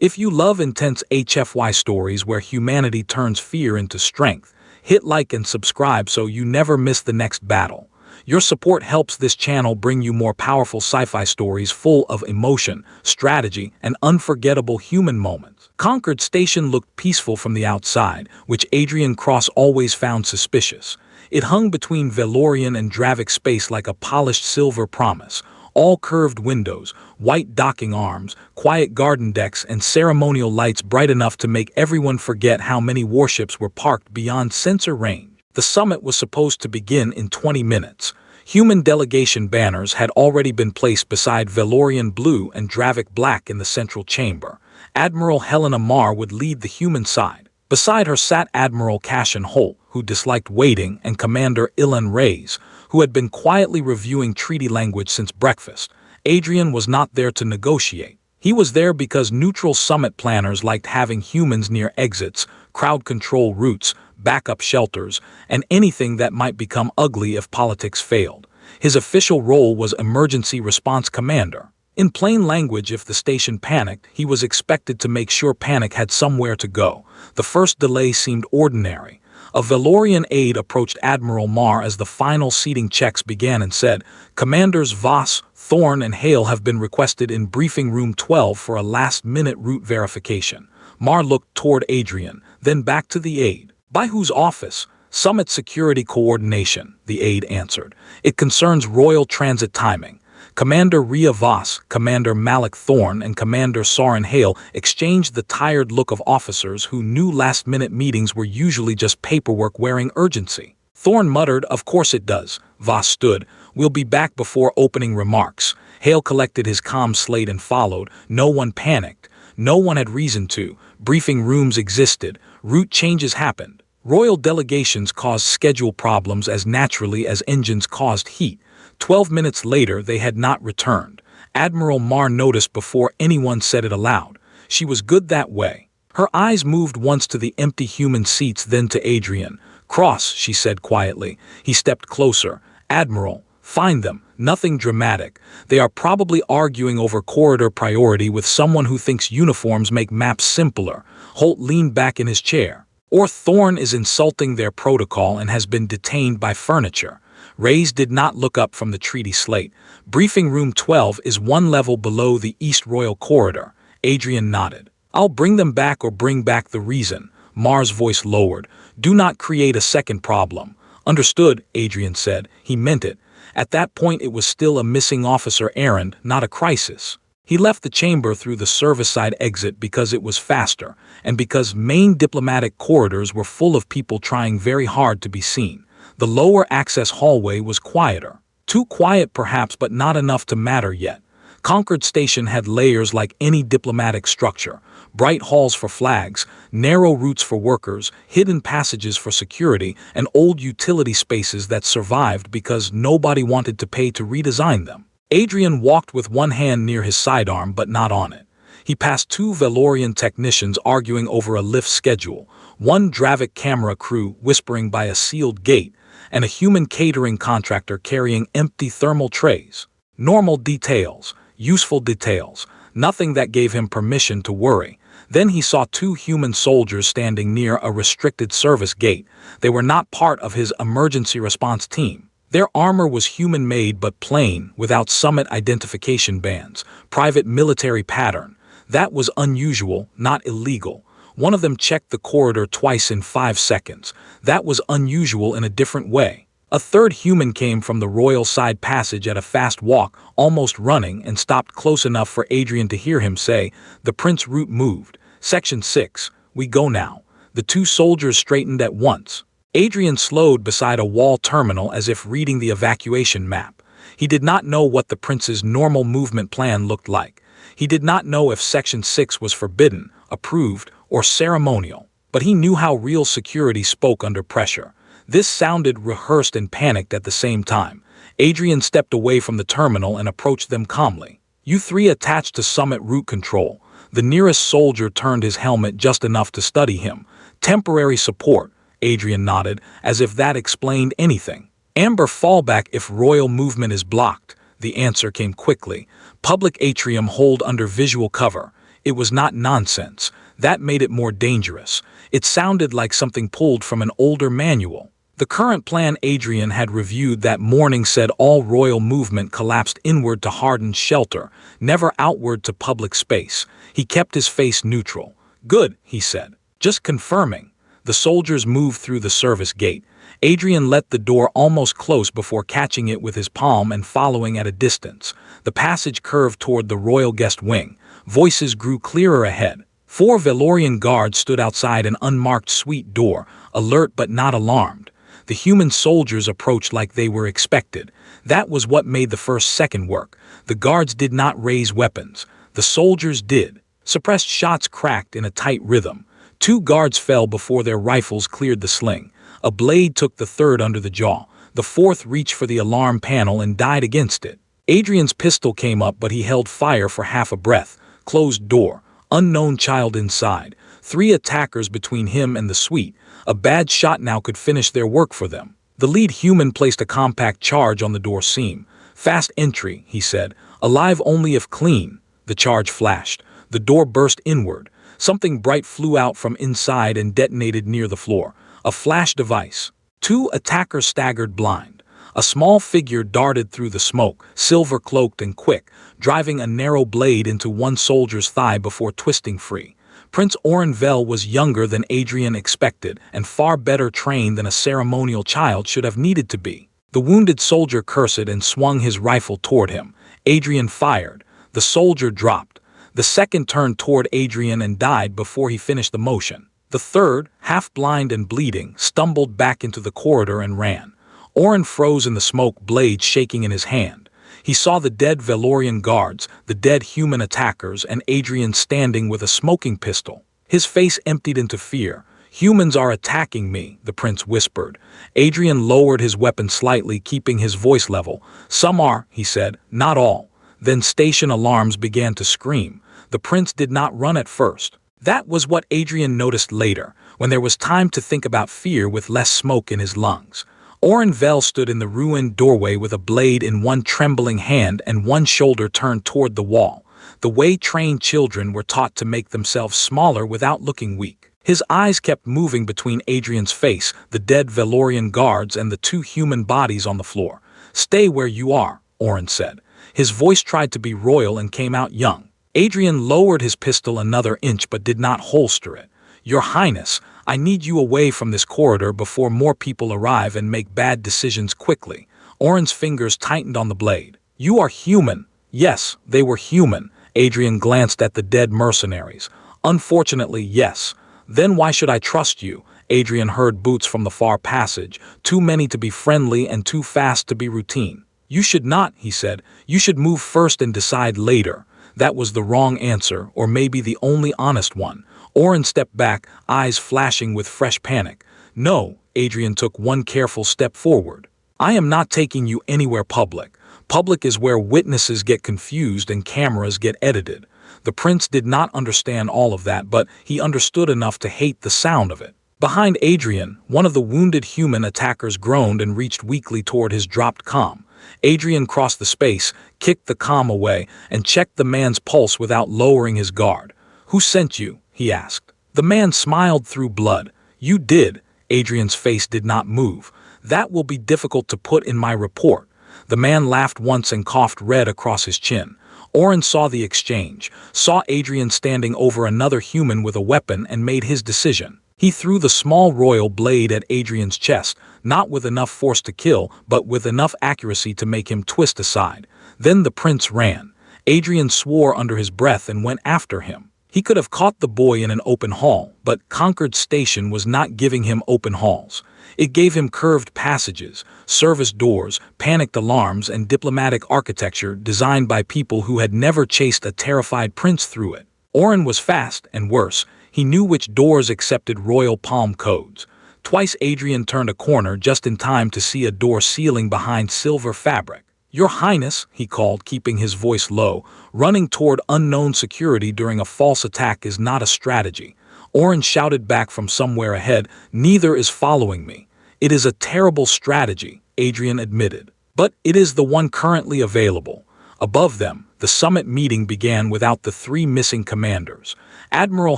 If you love intense HFY stories where humanity turns fear into strength, hit like and subscribe so you never miss the next battle. Your support helps this channel bring you more powerful sci-fi stories full of emotion, strategy, and unforgettable human moments. Concord Station looked peaceful from the outside, which Adrian Cross always found suspicious. It hung between Valorian and Dravik space like a polished silver promise. All curved windows, white docking arms, quiet garden decks, and ceremonial lights bright enough to make everyone forget how many warships were parked beyond sensor range. The summit was supposed to begin in 20 minutes. Human delegation banners had already been placed beside Valorian blue and Dravik black in the central chamber. Admiral Helena Marr would lead the human side. Beside her sat Admiral Cassian Holt, who disliked waiting, and Commander Ilan Reyes, who had been quietly reviewing treaty language since breakfast. Adrian was not there to negotiate. He was there because neutral summit planners liked having humans near exits, crowd control routes, backup shelters, and anything that might become ugly if politics failed. His official role was Emergency Response Commander. In plain language, if the station panicked, he was expected to make sure panic had somewhere to go. The first delay seemed ordinary. A Valorian aide approached Admiral Marr as the final seating checks began and said, "Commanders Voss, Thorne, and Hale have been requested in Briefing Room 12 for a last-minute route verification." Marr looked toward Adrian, then back to the aide. "By whose office?" "Summit Security Coordination," the aide answered. "It concerns royal transit timing." Commander Rhea Voss, Commander Malik Thorne, and Commander Soren Hale exchanged the tired look of officers who knew last-minute meetings were usually just paperwork wearing urgency. Thorne muttered, "Of course it does." Voss stood. "We'll be back before opening remarks." Hale collected his comm slate and followed. No one panicked. No one had reason to. Briefing rooms existed. Route changes happened. Royal delegations caused schedule problems as naturally as engines caused heat. 12 minutes later, they had not returned. Admiral Marr noticed before anyone said it aloud. She was good that way. Her eyes moved once to the empty human seats, then to Adrian. "Cross," she said quietly. He stepped closer. "Admiral, find them. Nothing dramatic. They are probably arguing over corridor priority with someone who thinks uniforms make maps simpler." Holt leaned back in his chair. "Or Thorne is insulting their protocol and has been detained by furniture." Reyes did not look up from the treaty slate. "Briefing Room 12 is one level below the East Royal Corridor." Adrian nodded. "I'll bring them back or bring back the reason." Marr's voice lowered. "Do not create a second problem." "Understood," Adrian said. He meant it. At that point it was still a missing officer errand, not a crisis. He left the chamber through the service-side exit because it was faster, and because main diplomatic corridors were full of people trying very hard to be seen. The lower access hallway was quieter. Too quiet perhaps, but not enough to matter yet. Concord Station had layers like any diplomatic structure. Bright halls for flags, narrow routes for workers, hidden passages for security, and old utility spaces that survived because nobody wanted to pay to redesign them. Adrian walked with one hand near his sidearm but not on it. He passed two Valorian technicians arguing over a lift schedule, one Dravik camera crew whispering by a sealed gate, and a human catering contractor carrying empty thermal trays. Normal details, useful details, nothing that gave him permission to worry. Then he saw two human soldiers standing near a restricted service gate. They were not part of his emergency response team. Their armor was human-made but plain, without summit identification bands, private military pattern. That was unusual, not illegal. One of them checked the corridor twice in 5 seconds. That was unusual in a different way. A third human came from the royal side passage at a fast walk, almost running, and stopped close enough for Adrian to hear him say, "The Prince route moved. Section 6, we go now." The two soldiers straightened at once. Adrian slowed beside a wall terminal as if reading the evacuation map. He did not know what the Prince's normal movement plan looked like. He did not know if Section 6 was forbidden, approved, or ceremonial. But he knew how real security spoke under pressure. This sounded rehearsed and panicked at the same time. Adrian stepped away from the terminal and approached them calmly. "You three attached to Summit Route Control." The nearest soldier turned his helmet just enough to study him. "Temporary support," Adrian nodded, as if that explained anything. "Amber fallback if royal movement is blocked." The answer came quickly. "Public atrium hold under visual cover." It was not nonsense. That made it more dangerous. It sounded like something pulled from an older manual. The current plan Adrian had reviewed that morning said all royal movement collapsed inward to hardened shelter, never outward to public space. He kept his face neutral. "Good," he said. "Just confirming." The soldiers moved through the service gate. Adrian let the door almost close before catching it with his palm and following at a distance. The passage curved toward the royal guest wing. Voices grew clearer ahead. 4 Valorian guards stood outside an unmarked suite door, alert but not alarmed. The human soldiers approached like they were expected. That was what made the first-second work. The guards did not raise weapons. The soldiers did. Suppressed shots cracked in a tight rhythm. 2 guards fell before their rifles cleared the sling. A blade took the third under the jaw. The fourth reached for the alarm panel and died against it. Adrian's pistol came up, but he held fire for half a breath. Closed door. Unknown child inside. 3 attackers between him and the suite. A bad shot now could finish their work for them. The lead human placed a compact charge on the door seam. "Fast entry," he said. "Alive only if clean." The charge flashed. The door burst inward. Something bright flew out from inside and detonated near the floor. A flash device. 2 attackers staggered blind. A small figure darted through the smoke, silver-cloaked and quick, driving a narrow blade into one soldier's thigh before twisting free. Prince Orenvel was younger than Adrian expected and far better trained than a ceremonial child should have needed to be. The wounded soldier cursed and swung his rifle toward him. Adrian fired. The soldier dropped. The second turned toward Adrian and died before he finished the motion. The third, half blind and bleeding, stumbled back into the corridor and ran. Oren froze in the smoke, blade shaking in his hand. He saw the dead Valorian guards, the dead human attackers, and Adrian standing with a smoking pistol. His face emptied into fear. "Humans are attacking me," the prince whispered. Adrian lowered his weapon slightly, keeping his voice level. "Some are," he said, "not all." Then station alarms began to scream. The prince did not run at first. That was what Adrian noticed later, when there was time to think about fear with less smoke in his lungs. Orenvel stood in the ruined doorway with a blade in one trembling hand and one shoulder turned toward the wall. The way trained children were taught to make themselves smaller without looking weak. His eyes kept moving between Adrian's face, the dead Valorian guards, and the 2 human bodies on the floor. "Stay where you are," Oren said. His voice tried to be royal and came out young. Adrian lowered his pistol another inch but did not holster it. "Your Highness, I need you away from this corridor before more people arrive and make bad decisions quickly." Oren's fingers tightened on the blade. "You are human." Yes, they were human. Adrian glanced at the dead mercenaries. "Unfortunately, yes." "Then why should I trust you?" Adrian heard boots from the far passage. "Too many to be friendly and too fast to be routine." "You should not," he said. "You should move first and decide later." That was the wrong answer, or maybe the only honest one. Oren stepped back, eyes flashing with fresh panic. "No," Adrian took one careful step forward. "I am not taking you anywhere public. Public is where witnesses get confused and cameras get edited." The prince did not understand all of that, but he understood enough to hate the sound of it. Behind Adrian, one of the wounded human attackers groaned and reached weakly toward his dropped comm. Adrian crossed the space, kicked the comm away, and checked the man's pulse without lowering his guard. "Who sent you?" he asked. The man smiled through blood. "You did." Adrian's face did not move. "That will be difficult to put in my report." The man laughed once and coughed red across his chin. Oren saw the exchange, saw Adrian standing over another human with a weapon, and made his decision. He threw the small royal blade at Adrian's chest, not with enough force to kill, but with enough accuracy to make him twist aside. Then the prince ran. Adrian swore under his breath and went after him. He could have caught the boy in an open hall, but Concord Station was not giving him open halls. It gave him curved passages, service doors, panicked alarms, and diplomatic architecture designed by people who had never chased a terrified prince through it. Oren was fast, and worse, he knew which doors accepted royal palm codes. Twice Adrian turned a corner just in time to see a door sealing behind silver fabric. "Your Highness," he called, keeping his voice low, "running toward unknown security during a false attack is not a strategy." Oren shouted back from somewhere ahead, "Neither is following me." "It is a terrible strategy," Adrian admitted. "But it is the one currently available." Above them, The summit meeting began without the three missing commanders. Admiral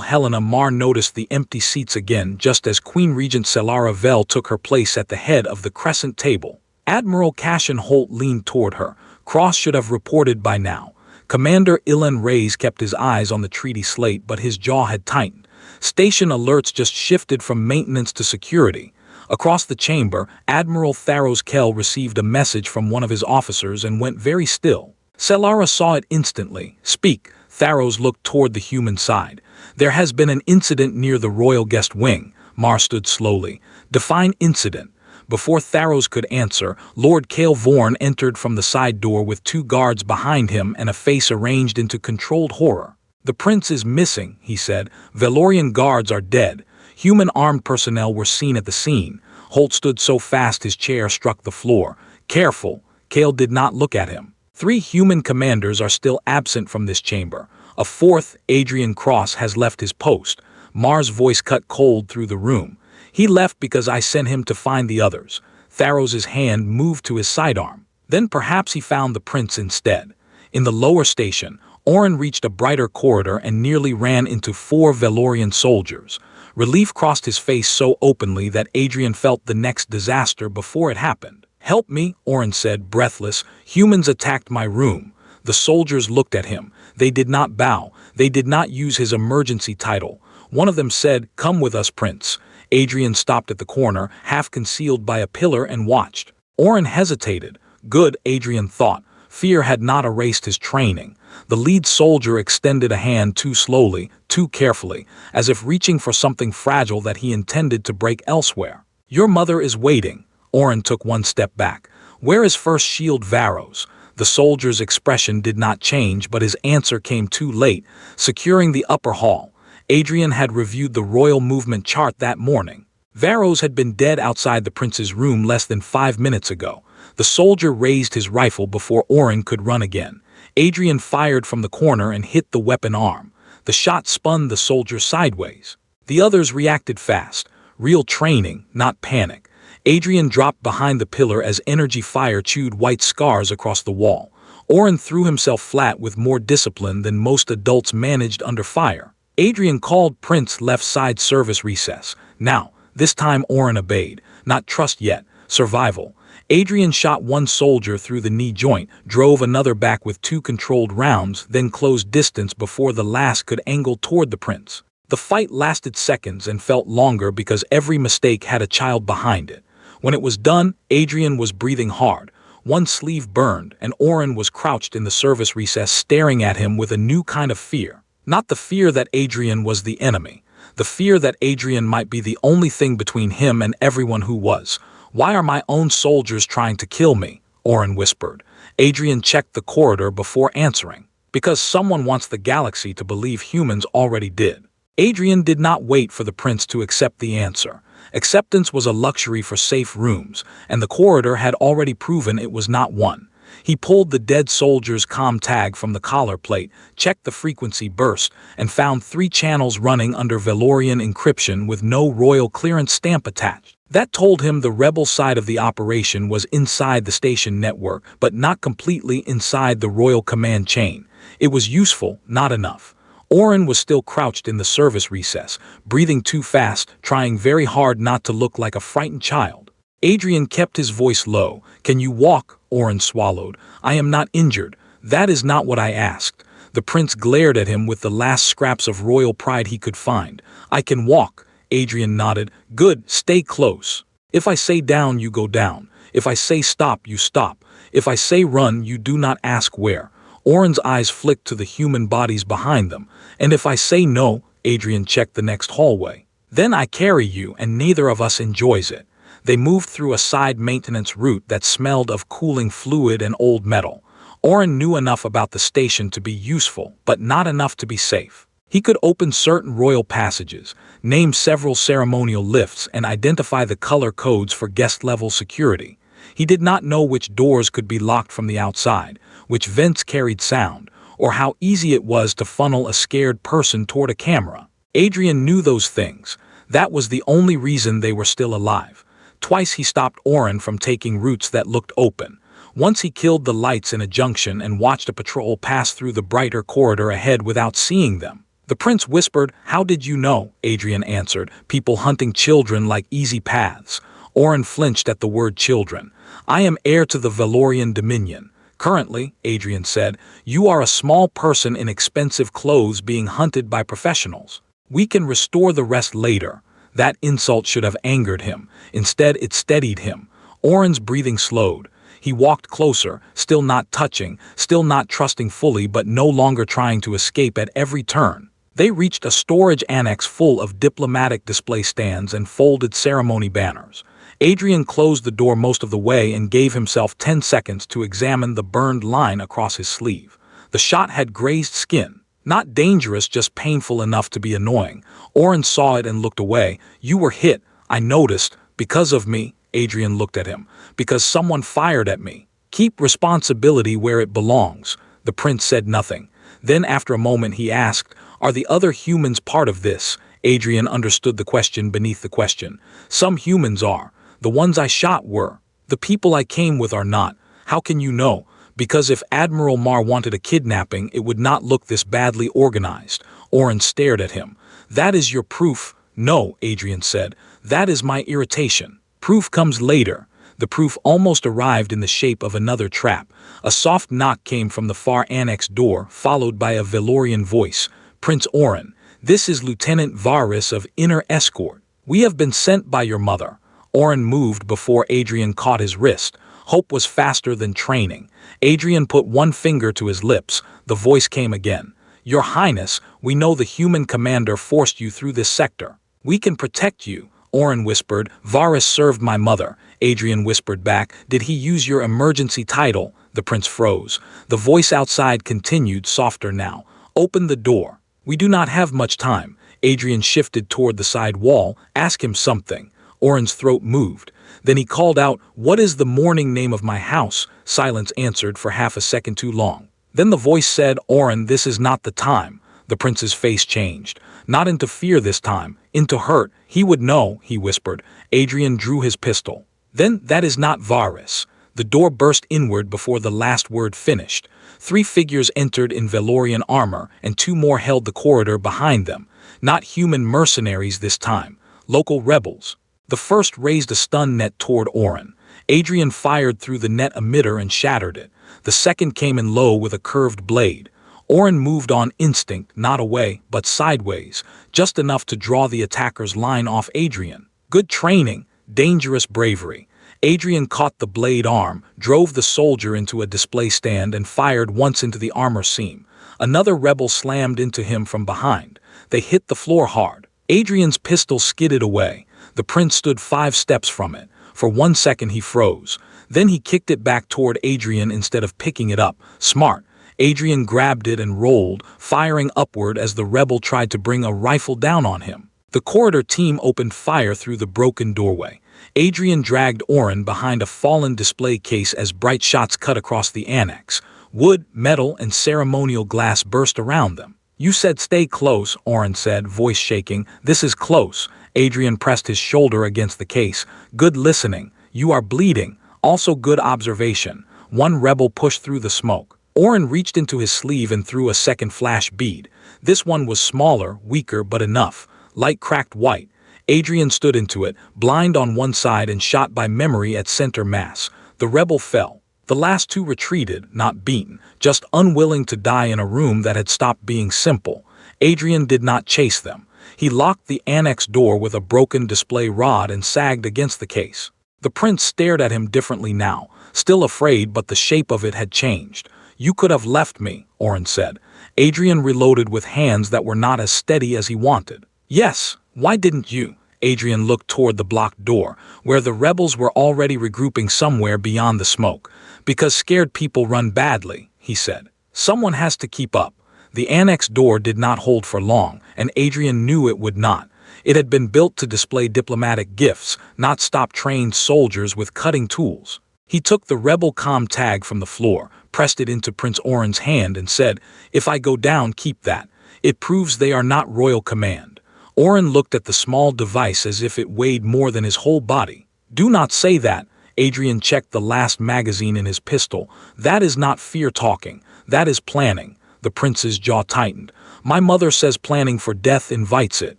Helena Mar noticed the empty seats again just as Queen Regent Selara Vel took her place at the head of the crescent table. Admiral Cassian Holt leaned toward her. Cross should have reported by now. Commander Ilan Reyes kept his eyes on the treaty slate, but his jaw had tightened. Station alerts just shifted from maintenance to security. Across the chamber, Admiral Tharos Kell received a message from one of his officers and went very still. Selara saw it instantly. Speak. Tharos looked toward the human side. There has been an incident near the royal guest wing. Mar stood slowly. Define incident. Before Tharos could answer, Lord Cale Vorn entered from the side door with two guards behind him and a face arranged into controlled horror. The prince is missing, he said. Velorian guards are dead. Human armed personnel were seen at the scene. Holt stood so fast his chair struck the floor. Careful. Cale did not look at him. 3 human commanders are still absent from this chamber. A fourth, Adrian Cross, has left his post. Mar's voice cut cold through the room. He left because I sent him to find the others. Tharos's hand moved to his sidearm. Then perhaps he found the prince instead. In the lower station, Oren reached a brighter corridor and nearly ran into 4 Velorian soldiers. Relief crossed his face so openly that Adrian felt the next disaster before it happened. Help me, Oren said, breathless. Humans attacked my room. The soldiers looked at him. They did not bow. They did not use his emergency title. One of them said, "Come with us, Prince." Adrian stopped at the corner, half concealed by a pillar, and watched. Oren hesitated. Good, Adrian thought. Fear had not erased his training. The lead soldier extended a hand too slowly, too carefully, as if reaching for something fragile that he intended to break elsewhere. Your mother is waiting. Oren took one step back. Where is First Shield Varos? The soldier's expression did not change, but his answer came too late. Securing the upper hall. Adrian had reviewed the royal movement chart that morning. Varos had been dead outside the prince's room less than 5 minutes ago. The soldier raised his rifle before Oren could run again. Adrian fired from the corner and hit the weapon arm. The shot spun the soldier sideways. The others reacted fast. Real training, not panic. Adrian dropped behind the pillar as energy fire chewed white scars across the wall. Oren threw himself flat with more discipline than most adults managed under fire. Adrian called Prince left side service recess. Now, this time Oren obeyed. Not trust yet. Survival. Adrian shot one soldier through the knee joint, drove another back with 2 controlled rounds, then closed distance before the last could angle toward the prince. The fight lasted seconds and felt longer because every mistake had a child behind it. When it was done, Adrian was breathing hard. One sleeve burned, and Oren was crouched in the service recess staring at him with a new kind of fear. Not the fear that Adrian was the enemy. The fear that Adrian might be the only thing between him and everyone who was. Why are my own soldiers trying to kill me? Oren whispered. Adrian checked the corridor before answering. Because someone wants the galaxy to believe humans already did. Adrian did not wait for the prince to accept the answer. Acceptance was a luxury for safe rooms, and the corridor had already proven it was not one. He pulled the dead soldier's comm tag from the collar plate, checked the frequency burst, and found 3 channels running under Velorian encryption with no royal clearance stamp attached. That told him the rebel side of the operation was inside the station network, but not completely inside the royal command chain. It was useful, not enough. Oren was still crouched in the service recess, breathing too fast, trying very hard not to look like a frightened child. Adrian kept his voice low. Can you walk? Oren swallowed. I am not injured. That is not what I asked. The prince glared at him with the last scraps of royal pride he could find. I can walk. Adrian nodded. Good, stay close. If I say down, you go down. If I say stop, you stop. If I say run, you do not ask where. Oren's eyes flicked to the human bodies behind them. And if I say no, Adrian checked the next hallway. Then I carry you, and neither of us enjoys it. They moved through a side maintenance route that smelled of cooling fluid and old metal. Oren knew enough about the station to be useful, but not enough to be safe. He could open certain royal passages, name several ceremonial lifts, and identify the color codes for guest-level security. He did not know which doors could be locked from the outside, which vents carried sound, or how easy it was to funnel a scared person toward a camera. Adrian knew those things. That was the only reason they were still alive. Twice he stopped Oren from taking routes that looked open. Once he killed the lights in a junction and watched a patrol pass through the brighter corridor ahead without seeing them. The prince whispered, "How did you know?" Adrian answered, "People hunting children like easy paths." Oren flinched at the word children. "I am heir to the Valorian dominion. Currently," Adrian said, "you are a small person in expensive clothes being hunted by professionals. We can restore the rest later." That insult should have angered him. Instead, it steadied him. Oren's breathing slowed. He walked closer, still not touching, still not trusting fully, but no longer trying to escape at every turn. They reached a storage annex full of diplomatic display stands and folded ceremony banners. Adrian closed the door most of the way and gave himself 10 seconds to examine the burned line across his sleeve. The shot had grazed skin. Not dangerous, just painful enough to be annoying. Oren saw it and looked away. "You were hit. I noticed. Because of me." Adrian looked at him. "Because someone fired at me. Keep responsibility where it belongs." The prince said nothing. Then after a moment he asked, "Are the other humans part of this?" Adrian understood the question beneath the question. "Some humans are. The ones I shot were. The people I came with are not." "How can you know?" "Because if Admiral Mar wanted a kidnapping, it would not look this badly organized." Oren stared at him. "That is your proof?" "No," Adrian said. "That is my irritation. Proof comes later." The proof almost arrived in the shape of another trap. A soft knock came from the far annex door, followed by a Valorian voice. "Prince Oren, this is Lieutenant Varys of Inner Escort. We have been sent by your mother." Oren moved before Adrian caught his wrist. Hope was faster than training. Adrian put one finger to his lips. The voice came again. "Your Highness, we know the human commander forced you through this sector. We can protect you." Oren whispered. "Varys served my mother." Adrian whispered back. "Did he use your emergency title?" The prince froze. The voice outside continued, softer now. "Open the door. We do not have much time." Adrian shifted toward the side wall. "Ask him something." Oren's throat moved. Then he called out, "What is the mourning name of my house?" Silence answered for half a second too long. Then the voice said, "Oren, this is not the time." The prince's face changed. "Not into fear this time, into hurt. He would know," he whispered. Adrian drew his pistol. "Then that is not Varys." The door burst inward before the last word finished. 3 figures entered in Valorian armor, and 2 more held the corridor behind them. Not human mercenaries this time. Local rebels. The first raised a stun net toward Oren. Adrian fired through the net emitter and shattered it. The second came in low with a curved blade. Oren moved on instinct, not away, but sideways, just enough to draw the attacker's line off Adrian. Good training, dangerous bravery. Adrian caught the blade arm, drove the soldier into a display stand and fired once into the armor seam. Another rebel slammed into him from behind. They hit the floor hard. Adrian's pistol skidded away. The prince stood 5 steps from it. For 1 second he froze. Then he kicked it back toward Adrian instead of picking it up. Smart. Adrian grabbed it and rolled, firing upward as the rebel tried to bring a rifle down on him. The corridor team opened fire through the broken doorway. Adrian dragged Oren behind a fallen display case as bright shots cut across the annex. Wood, metal, and ceremonial glass burst around them. "You said stay close," Oren said, voice shaking. "This is close." Adrian pressed his shoulder against the case. "Good listening. You are bleeding. Also good observation." One rebel pushed through the smoke. Oren reached into his sleeve and threw a second flash bead. This one was smaller, weaker, but enough. Light cracked white. Adrian stood into it, blind on one side and shot by memory at center mass. The rebel fell. The last 2 retreated, not beaten, just unwilling to die in a room that had stopped being simple. Adrian did not chase them. He locked the annex door with a broken display rod and sagged against the case. The prince stared at him differently now, still afraid, but the shape of it had changed. "You could have left me," Oren said. Adrian reloaded with hands that were not as steady as he wanted. "Yes, why didn't you?" Adrian looked toward the blocked door, where the rebels were already regrouping somewhere beyond the smoke. "Because scared people run badly," he said. "Someone has to keep up." The annex door did not hold for long, and Adrian knew it would not. It had been built to display diplomatic gifts, not stop trained soldiers with cutting tools. He took the rebel comm tag from the floor, pressed it into Prince Oren's hand and said, "If I go down, keep that. It proves they are not royal command." Oren looked at the small device as if it weighed more than his whole body. "Do not say that." Adrian checked the last magazine in his pistol. That is not fear talking. That is planning. The prince's jaw tightened. My mother says planning for death invites it.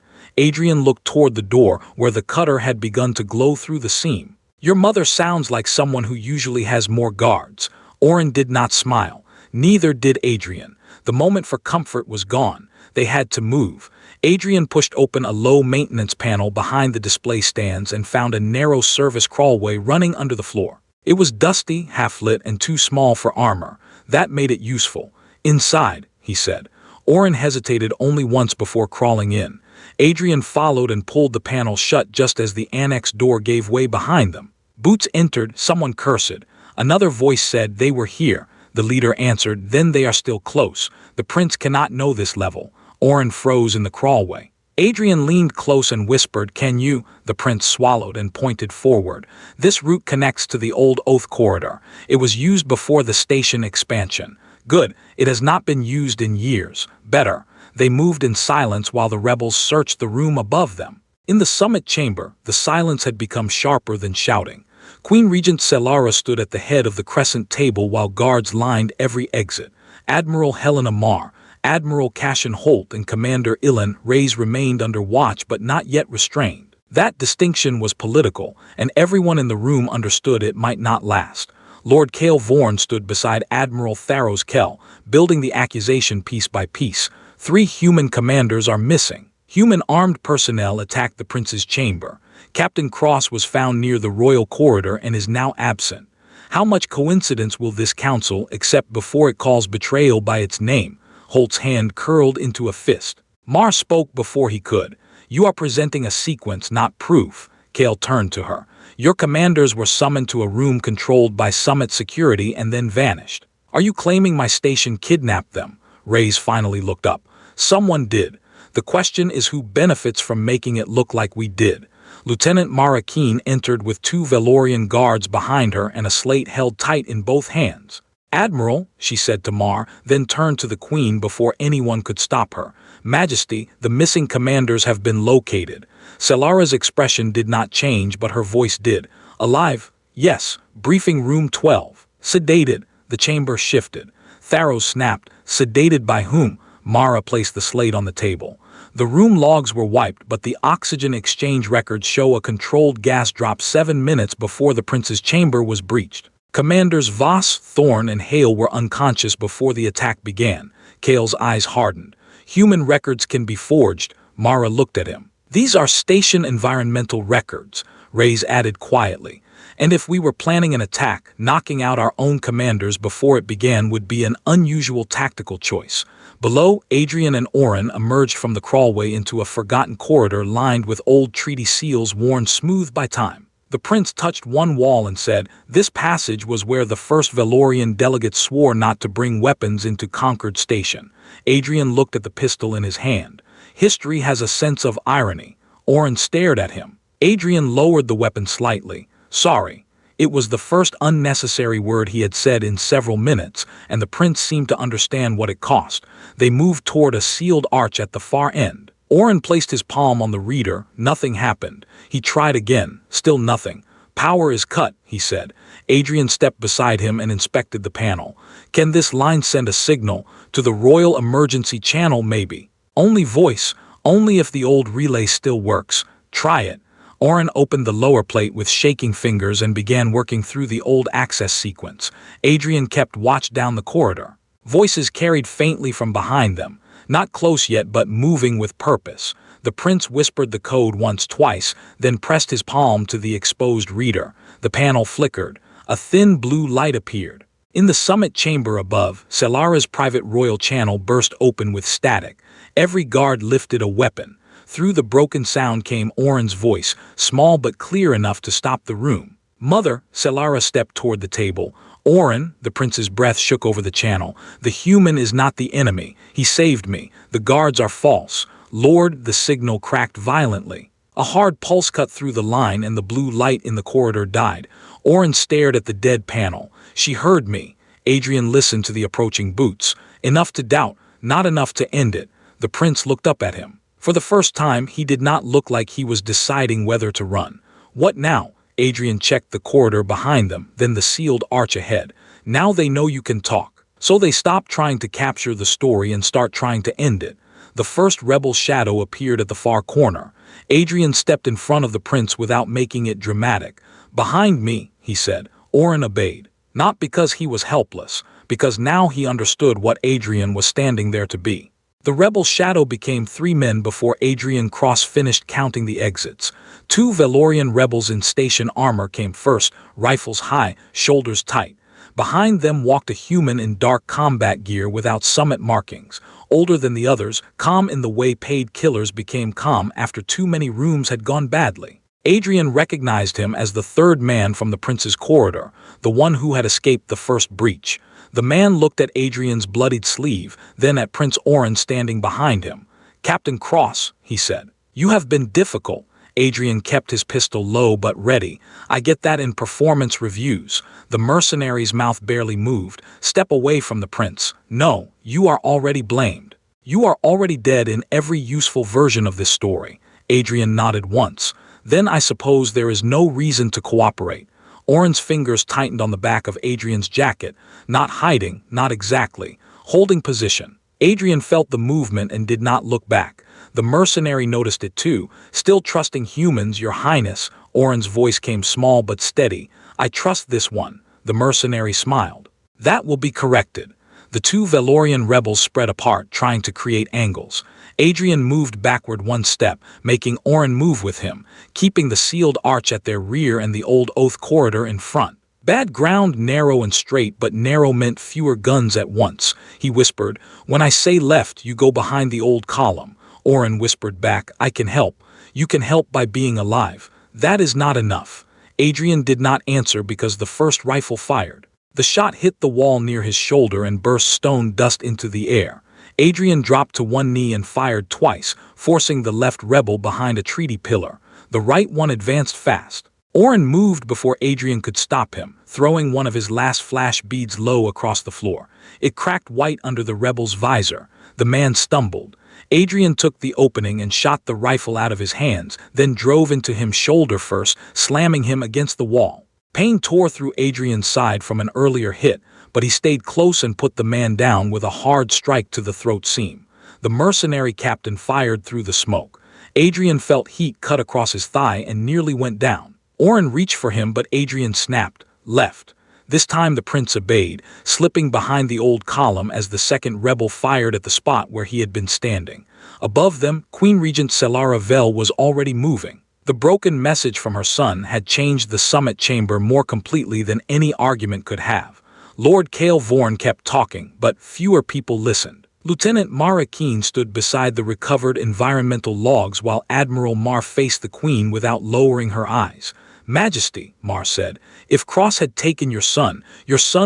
Adrian looked toward the door where the cutter had begun to glow through the seam. Your mother sounds like someone who usually has more guards. Oren did not smile. Neither did Adrian. The moment for comfort was gone. They had to move. Adrian pushed open a low-maintenance panel behind the display stands and found a narrow service crawlway running under the floor. It was dusty, half-lit, and too small for armor. That made it useful. Inside, he said. Oren hesitated only once before crawling in. Adrian followed and pulled the panel shut just as the annex door gave way behind them. Boots entered, someone cursed. Another voice said they were here. The leader answered, then they are still close. The prince cannot know this level. Oren froze in the crawlway. Adrian leaned close and whispered, can you? The prince swallowed and pointed forward. This route connects to the old Oath Corridor. It was used before the station expansion. Good, it has not been used in years. Better. They moved in silence while the rebels searched the room above them. In the summit chamber, the silence had become sharper than shouting. Queen Regent Selara stood at the head of the crescent table while guards lined every exit. Admiral Helena Marr, Admiral Cassian Holt, and Commander Ilan Reyes remained under watch but not yet restrained. That distinction was political, and everyone in the room understood it might not last. Lord Cale Vorn stood beside Admiral Tharos Kell, building the accusation piece by piece. 3 human commanders are missing. Human armed personnel attacked the prince's chamber. Captain Cross was found near the royal corridor and is now absent. How much coincidence will this council accept before it calls betrayal by its name? Holt's hand curled into a fist. Marr spoke before he could. You are presenting a sequence, not proof. Cale turned to her. Your commanders were summoned to a room controlled by Summit security and then vanished. Are you claiming my station kidnapped them? Reyes finally looked up. Someone did. The question is who benefits from making it look like we did. Lieutenant Mara Keen entered with 2 Valorian guards behind her and a slate held tight in both hands. Admiral, she said to Marr, then turned to the Queen before anyone could stop her. Majesty, the missing commanders have been located. Selara's expression did not change, but her voice did. Alive? Yes. Briefing room 12. Sedated. The chamber shifted. Tharos snapped. Sedated by whom? Mara placed the slate on the table. The room logs were wiped, but the oxygen exchange records show a controlled gas drop 7 minutes before the prince's chamber was breached. Commanders Voss, Thorn, and Hale were unconscious before the attack began. Cale's eyes hardened. Human records can be forged. Mara looked at him. These are station environmental records, Reyes added quietly. And if we were planning an attack, knocking out our own commanders before it began would be an unusual tactical choice. Below, Adrian and Oren emerged from the crawlway into a forgotten corridor lined with old treaty seals worn smooth by time. The prince touched one wall and said, this passage was where the first Valorian delegates swore not to bring weapons into conquered station. Adrian looked at the pistol in his hand. History has a sense of irony. Oren stared at him. Adrian lowered the weapon slightly. Sorry. It was the first unnecessary word he had said in several minutes, and the prince seemed to understand what it cost. They moved toward a sealed arch at the far end. Oren placed his palm on the reader. Nothing happened. He tried again. Still nothing. Power is cut, he said. Adrian stepped beside him and inspected the panel. Can this line send a signal? To the Royal Emergency Channel, maybe. Only voice. Only if the old relay still works. Try it. Oren opened the lower plate with shaking fingers and began working through the old access sequence. Adrian kept watch down the corridor. Voices carried faintly from behind them. Not close yet, but moving with purpose. The prince whispered the code once, twice, then pressed his palm to the exposed reader. The panel flickered. A thin blue light appeared. In the summit chamber above, Selara's private royal channel burst open with static. Every guard lifted a weapon. Through the broken sound came Oren's voice, small but clear enough to stop the room. Mother, Selara stepped toward the table. Oren, the prince's breath shook over the channel. The human is not the enemy. He saved me. The guards are false. Lord, the signal cracked violently. A hard pulse cut through the line and the blue light in the corridor died. Oren stared at the dead panel. She heard me. Adrian listened to the approaching boots. Enough to doubt, not enough to end it. The prince looked up at him. For the first time, he did not look like he was deciding whether to run. What now? Adrian checked the corridor behind them, then the sealed arch ahead. Now they know you can talk. So they stop trying to capture the story and start trying to end it. The first rebel shadow appeared at the far corner. Adrian stepped in front of the prince without making it dramatic. "Behind me," he said. Oren obeyed. Not because he was helpless, because now he understood what Adrian was standing there to be. The rebel shadow became 3 men before Adrian Cross finished counting the exits. 2 Valorian rebels in station armor came first, rifles high, shoulders tight. Behind them walked a human in dark combat gear without summit markings. Older than the others, calm in the way paid killers became calm after too many rooms had gone badly. Adrian recognized him as the 3rd man from the prince's corridor, the one who had escaped the first breach. The man looked at Adrian's bloodied sleeve, then at Prince Oren standing behind him. "Captain Cross," he said, "you have been difficult." Adrian kept his pistol low but ready. "I get that in performance reviews." The mercenary's mouth barely moved. "Step away from the prince." "No, you are already blamed. You are already dead in every useful version of this story." Adrian nodded once. "Then I suppose there is no reason to cooperate." Oren's fingers tightened on the back of Adrian's jacket, not hiding, not exactly, holding position. Adrian felt the movement and did not look back. The mercenary noticed it too. "Still trusting humans, Your Highness." Oren's voice came small but steady. "I trust this one." The mercenary smiled. "That will be corrected." The 2 Valorian rebels spread apart, trying to create angles. Adrian moved backward 1 step, making Oren move with him, keeping the sealed arch at their rear and the old oath corridor in front. "Bad ground, narrow and straight, but narrow meant fewer guns at once," he whispered. "When I say left, you go behind the old column." Oren whispered back, "I can help." "You can help by being alive. That is not enough." Adrian did not answer because the first rifle fired. The shot hit the wall near his shoulder and burst stone dust into the air. Adrian dropped to 1 knee and fired twice, forcing the left rebel behind a treaty pillar. The right one advanced fast. Oren moved before Adrian could stop him, throwing one of his last flash beads low across the floor. It cracked white under the rebel's visor. The man stumbled. Adrian took the opening and shot the rifle out of his hands, then drove into him shoulder first, slamming him against the wall. Pain tore through Adrian's side from an earlier hit, but he stayed close and put the man down with a hard strike to the throat seam. The mercenary captain fired through the smoke. Adrian felt heat cut across his thigh and nearly went down. Oren reached for him, but Adrian snapped, left. This time the prince obeyed, slipping behind the old column as the second rebel fired at the spot where he had been standing. Above them, Queen Regent Selara Vel was already moving. The broken message from her son had changed the summit chamber more completely than any argument could have. Lord Cale Vorn kept talking, but fewer people listened. Lieutenant Mara Keen stood beside the recovered environmental logs while Admiral Mar faced the Queen without lowering her eyes. "Majesty," Mar said, "if Cross had taken your son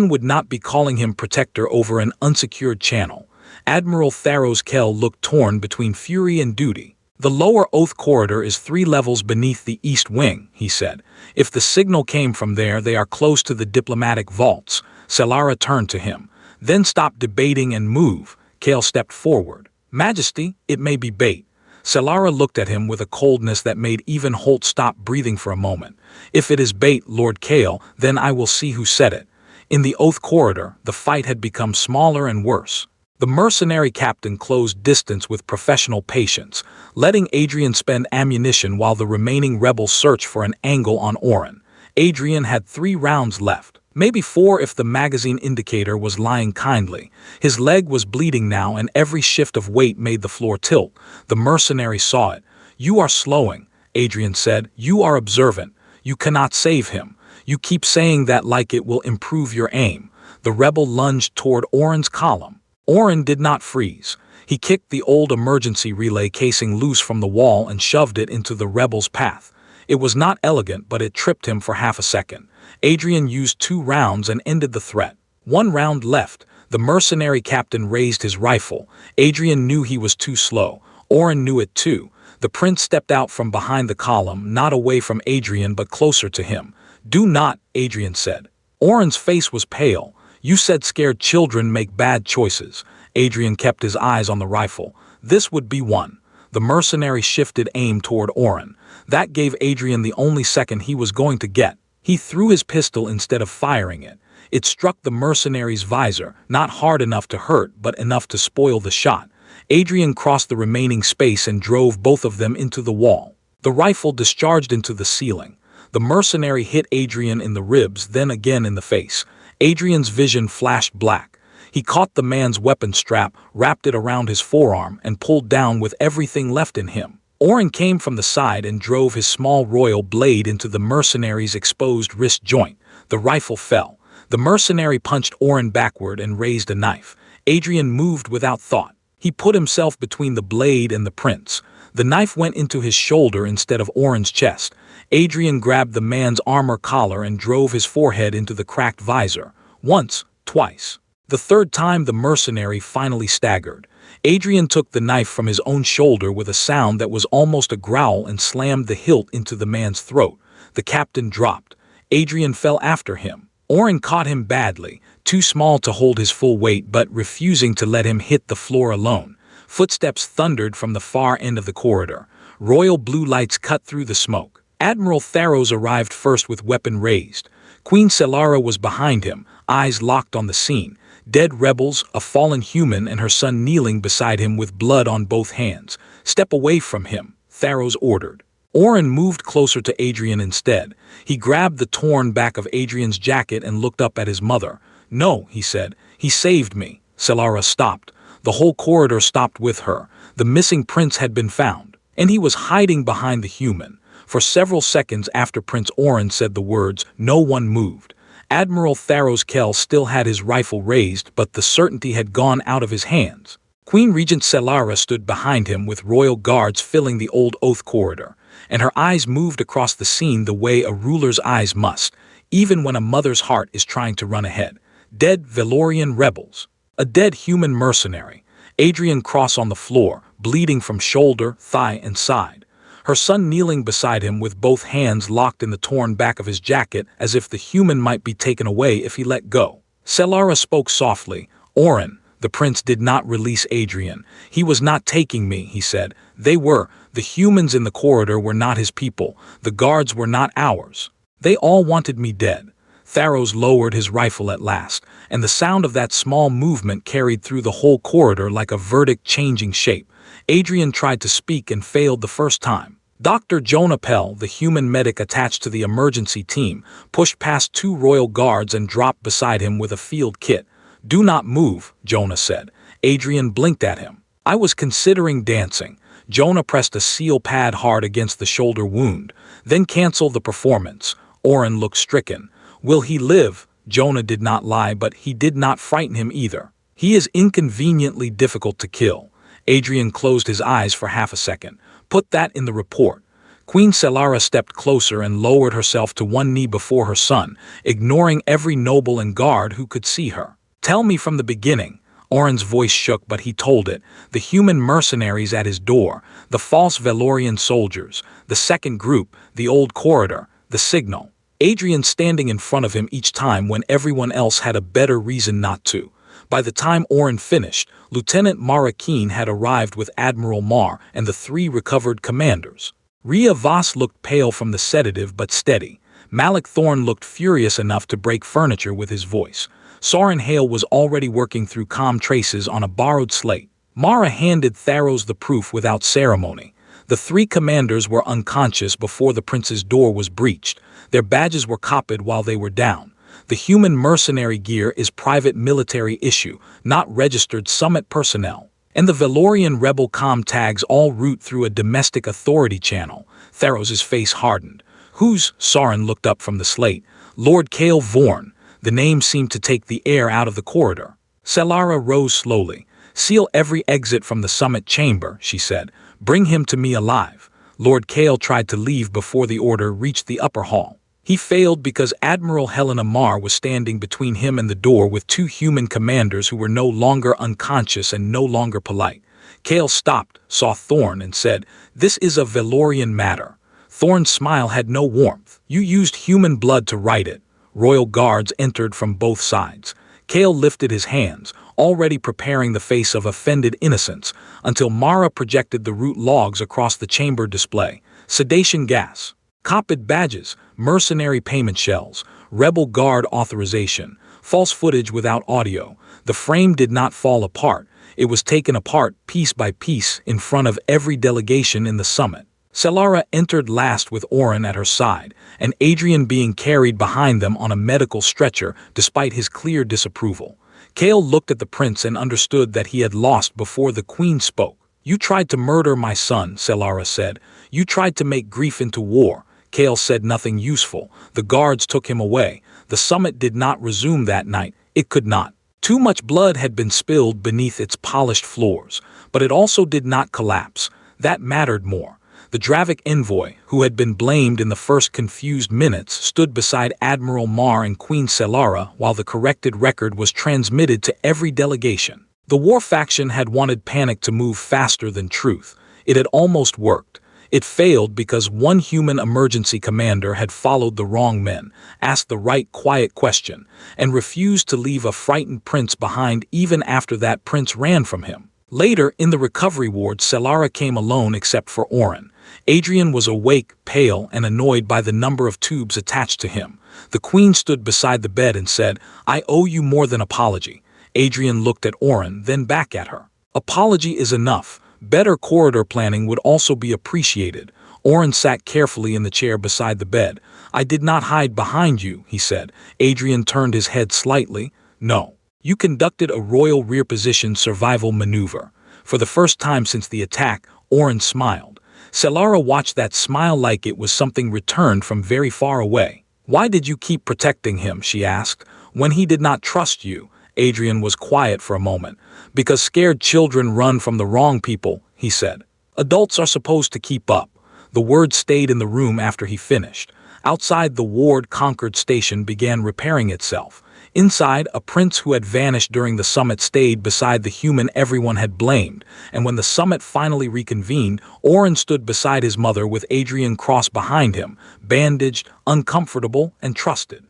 would not be calling him protector over an unsecured channel." Admiral Tharos Kell looked torn between fury and duty. "The lower oath corridor is 3 levels beneath the east wing," he said. "If the signal came from there, they are close to the diplomatic vaults." Selara turned to him. "Then stop debating and move." Cale stepped forward. "Majesty, it may be bait." Selara looked at him with a coldness that made even Holt stop breathing for a moment. "If it is bait, Lord Cale, then I will see who said it." In the oath corridor, the fight had become smaller and worse. The mercenary captain closed distance with professional patience, letting Adrian spend ammunition while the remaining rebels searched for an angle on Oren. Adrian had 3 rounds left, maybe 4 if the magazine indicator was lying kindly. His leg was bleeding now, and every shift of weight made the floor tilt. The mercenary saw it. "You are slowing," Adrian said. "You are observant. You cannot save him. You keep saying that like it will improve your aim." The rebel lunged toward Oren's column. Oren did not freeze. He kicked the old emergency relay casing loose from the wall and shoved it into the rebel's path. It was not elegant, but it tripped him for half a second. Adrian used 2 rounds and ended the threat. 1 round left. The mercenary captain raised his rifle. Adrian knew he was too slow. Oren knew it too. The prince stepped out from behind the column, not away from Adrian but closer to him. "Do not," Adrian said. Oren's face was pale. "You said scared children make bad choices." Adrian kept his eyes on the rifle. "This would be one." The mercenary shifted aim toward Oren. That gave Adrian the only second he was going to get. He threw his pistol instead of firing it. It struck the mercenary's visor, not hard enough to hurt but enough to spoil the shot. Adrian crossed the remaining space and drove both of them into the wall. The rifle discharged into the ceiling. The mercenary hit Adrian in the ribs, then again in the face. Adrian's vision flashed black. He caught the man's weapon strap, wrapped it around his forearm, and pulled down with everything left in him. Oren came from the side and drove his small royal blade into the mercenary's exposed wrist joint. The rifle fell. The mercenary punched Oren backward and raised a knife. Adrian moved without thought. He put himself between the blade and the prince. The knife went into his shoulder instead of Oren's chest. Adrian grabbed the man's armor collar and drove his forehead into the cracked visor. Once, twice. The third time the mercenary finally staggered. Adrian took the knife from his own shoulder with a sound that was almost a growl and slammed the hilt into the man's throat. The captain dropped. Adrian fell after him. Oren caught him badly, too small to hold his full weight but refusing to let him hit the floor alone. Footsteps thundered from the far end of the corridor. Royal blue lights cut through the smoke. Admiral Tharos arrived first with weapon raised. Queen Selara was behind him, eyes locked on the scene. Dead rebels, a fallen human, and her son kneeling beside him with blood on both hands. "Step away from him," Tharos ordered. Oren moved closer to Adrian instead. He grabbed the torn back of Adrian's jacket and looked up at his mother. "No," he said. "He saved me." Selara stopped. The whole corridor stopped with her. The missing prince had been found, and he was hiding behind the human. For several seconds after Prince Oren said the words, no one moved. Admiral Tharos Kell still had his rifle raised, but the certainty had gone out of his hands. Queen Regent Selara stood behind him with royal guards filling the old oath corridor, and her eyes moved across the scene the way a ruler's eyes must, even when a mother's heart is trying to run ahead. Dead Valorian rebels. A dead human mercenary. Adrian Cross on the floor, bleeding from shoulder, thigh, and side. Her son kneeling beside him with both hands locked in the torn back of his jacket as if the human might be taken away if he let go. Selara spoke softly. "Oren." The prince did not release Adrian. "He was not taking me," he said. "They were. The humans in the corridor were not his people. The guards were not ours. They all wanted me dead." Tharos lowered his rifle at last, and the sound of that small movement carried through the whole corridor like a verdict changing shape. Adrian tried to speak and failed the first time. Dr. Jonah Pell, the human medic attached to the emergency team, pushed past two royal guards and dropped beside him with a field kit. "Do not move," Jonah said. Adrian blinked at him. "I was considering dancing." Jonah pressed a seal pad hard against the shoulder wound. "Then cancel the performance." Oren looked stricken. "Will he live?" Jonah did not lie, but he did not frighten him either. "He is inconveniently difficult to kill." Adrian closed his eyes for half a second. "Put that in the report." Queen Selara stepped closer and lowered herself to one knee before her son, ignoring every noble and guard who could see her. "Tell me from the beginning." Oren's voice shook, but he told it. "The human mercenaries at his door, the false Valorian soldiers, the second group, the old corridor, the signal." Adrian standing in front of him each time when everyone else had a better reason not to. By the time Oren finished, Lieutenant Marakeen had arrived with Admiral Mar and the three recovered commanders. Rhea Voss looked pale from the sedative but steady. Malik Thorne looked furious enough to break furniture with his voice. Soren Hale was already working through comm traces on a borrowed slate. Mara handed Tharos the proof without ceremony. The three commanders were unconscious before the prince's door was breached. Their badges were copied while they were down. The human mercenary gear is private military issue, not registered summit personnel. And the Valorian rebel comm tags all route through a domestic authority channel. Tharos' face hardened. "Who's?" Soren looked up from the slate. "Lord Kale Vorn." The name seemed to take the air out of the corridor. Selara rose slowly. "Seal every exit from the summit chamber," she said. "Bring him to me alive." Lord Kale tried to leave before the order reached the upper hall. He failed because Admiral Helena Mar was standing between him and the door with two human commanders who were no longer unconscious and no longer polite. Kale stopped, saw Thorne, and said, "This is a Valorian matter." Thorne's smile had no warmth. "You used human blood to write it." Royal guards entered from both sides. Kale lifted his hands. already preparing the face of offended innocence, until Mara projected the root logs across the chamber display. Sedation gas, copied badges, mercenary payment shells, rebel guard authorization, false footage without audio. The frame did not fall apart. It was taken apart piece by piece in front of every delegation in the summit. Selara entered last with Oren at her side, and Adrian being carried behind them on a medical stretcher despite his clear disapproval. Kale looked at the prince and understood that he had lost before the queen spoke. "You tried to murder my son," Selara said. "You tried to make grief into war." Kale said nothing useful. The guards took him away. The summit did not resume that night. It could not. Too much blood had been spilled beneath its polished floors, but it also did not collapse. That mattered more. The Dravic envoy, who had been blamed in the first confused minutes, stood beside Admiral Mar and Queen Selara while the corrected record was transmitted to every delegation. The war faction had wanted panic to move faster than truth. It had almost worked. It failed because one human emergency commander had followed the wrong men, asked the right quiet question, and refused to leave a frightened prince behind even after that prince ran from him. Later, in the recovery ward, Selara came alone except for Oren. Adrian was awake, pale, and annoyed by the number of tubes attached to him. The queen stood beside the bed and said, "I owe you more than apology." Adrian looked at Oren, then back at her. "Apology is enough. Better corridor planning would also be appreciated." Oren sat carefully in the chair beside the bed. "I did not hide behind you," he said. Adrian turned his head slightly. "No. You conducted a royal rear position survival maneuver." For the first time since the attack, Oren smiled. Selara watched that smile like it was something returned from very far away. "Why did you keep protecting him?" she asked. "When he did not trust you?" Adrian was quiet for a moment. "Because scared children run from the wrong people," he said. "Adults are supposed to keep up." The word stayed in the room after he finished. Outside, the ward Concord station began repairing itself. Inside, a prince who had vanished during the summit stayed beside the human everyone had blamed, and when the summit finally reconvened, Oren stood beside his mother with Adrian crossed behind him, bandaged, uncomfortable, and trusted.